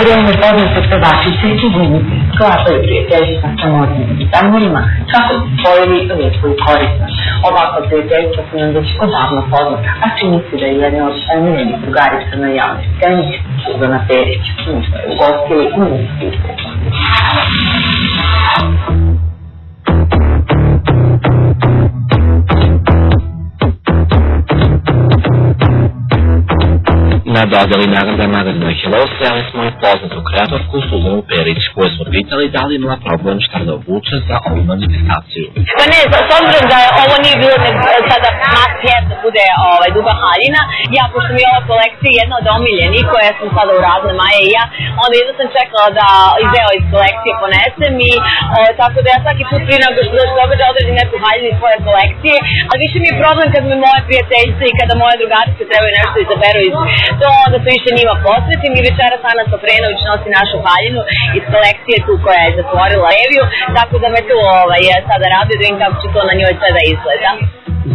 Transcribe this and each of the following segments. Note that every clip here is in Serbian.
vrijeme poznate pevačice i glumice sklapaju prijateljstva sa modnim dizajnerima kako bi stvorili lijepu i korisno. Ovakva prijateljstva su nam već odavno poznata, a čini se da je jedna od omiljenih drugarica na javnoj sceni Suzana Perić. Mi smo je ugostili u Muzejsku. Na dodjeli nagrada magazina Hello sreli smo i poznatu kreatorku Suzanu Perić, koju smo pitali da li imala problem šta da obuče za ovu manifestaciju. Pa ne, s obzirom da ovo nije bilo sada must have da bude duga haljina, ja, pošto mi je ova kolekcija jedna od omiljenih koja sam sada uradila, Maja i ja, onda jedno sam čekala da deo iz kolekcije ponesem i tako da ja svaki put prije nego što se događa odredim neku haljinu iz svoje kolekcije, ali više mi je problem kad me moje prijateljice i kada moje drugarice trebaju nešto izaberu iz to, onda se više njima posvetim i večeras Ana Soprenović nosi našu haljinu iz kolekcije tu koja je zatvorila reviju, tako da me tu sada raduje da vidim kako će to na njoj sve da izgleda.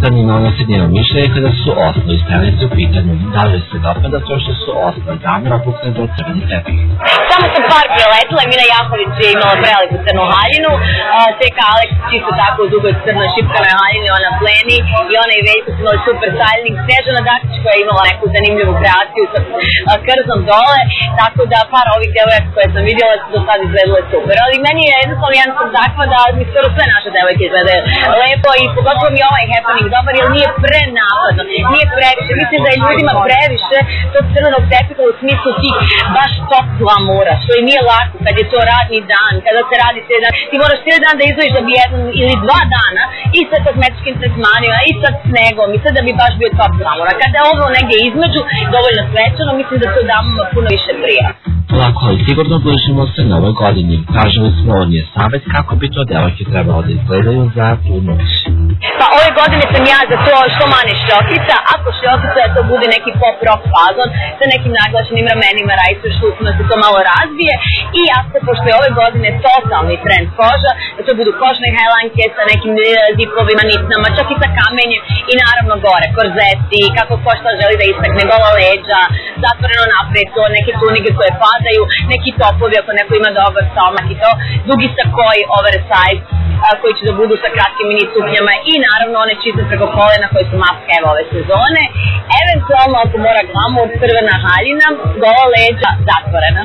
Zanimalo nas je njeno mišljenje kada su osnovi stranice u pitanju da li se dopada to što su osnovi damira obukne za crveni tepih. Samo sam par preletila, Mina Jahović je imala preliku crnu haljinu, Teka Aleks čisto tako u dugoj crnoj šipkanoj haljini, ona pleni i ona i Veljko su imali super styling, Snežana Dakić koja je imala neku zanimljivu kreaciju sa krzom dole, tako da par ovih devojaka koje sam vidjela su do sada izgledale super, ali meni je jednostavno jedan sam takva da mi skoro sve naše devojke izgledaju lepo i pogotovo mi ovaj happening dobar, jer nije prenapadno, nije previše. Mislim da je ljudima previše tog crvenog tepiha u smislu tih baš top glamura, što i nije lako kad je to radni dan, kada se radi cijeli dan. Ti moraš cijeli dan da izvojiš da bi jedan ili dva dana i sa kozmetičkim tretmanima i sa snegom i sad da bi baš bio top glamura. Kada je ovo negdje između, dovoljno svečano, mislim da to damama puno više prija. Lako, ali sigurno bližimo se novoj godini. Tražili smo od nje savjet kako bi to devojke trebalo da izgledaju za tu noć. Pa ove godine sam ja za to što manje šljokica, ako šljokica da to bude neki pop rock fazon sa nekim naglašenim ramenima, rajcu, šlupno se to malo razvije i ako, pošto je ove godine totalni trend koža, da to budu kožne hajlanke sa nekim zipovima, nitnama, čak i sa kamenjem i naravno gore, korzeti, kako ko šta želi da istakne, gola leđa, zatvoreno napred, to neke tunige koje padaju, neki topovi ako neko ima dobar stomak i to, dugi sakoji, oversize, koji će da budu sa kratkim mini suknjama i naravno one čiste preko kolena koje su must have ove sezone. Eventualno ako mora glamur, crvena haljina, gola leđa, zatvorena.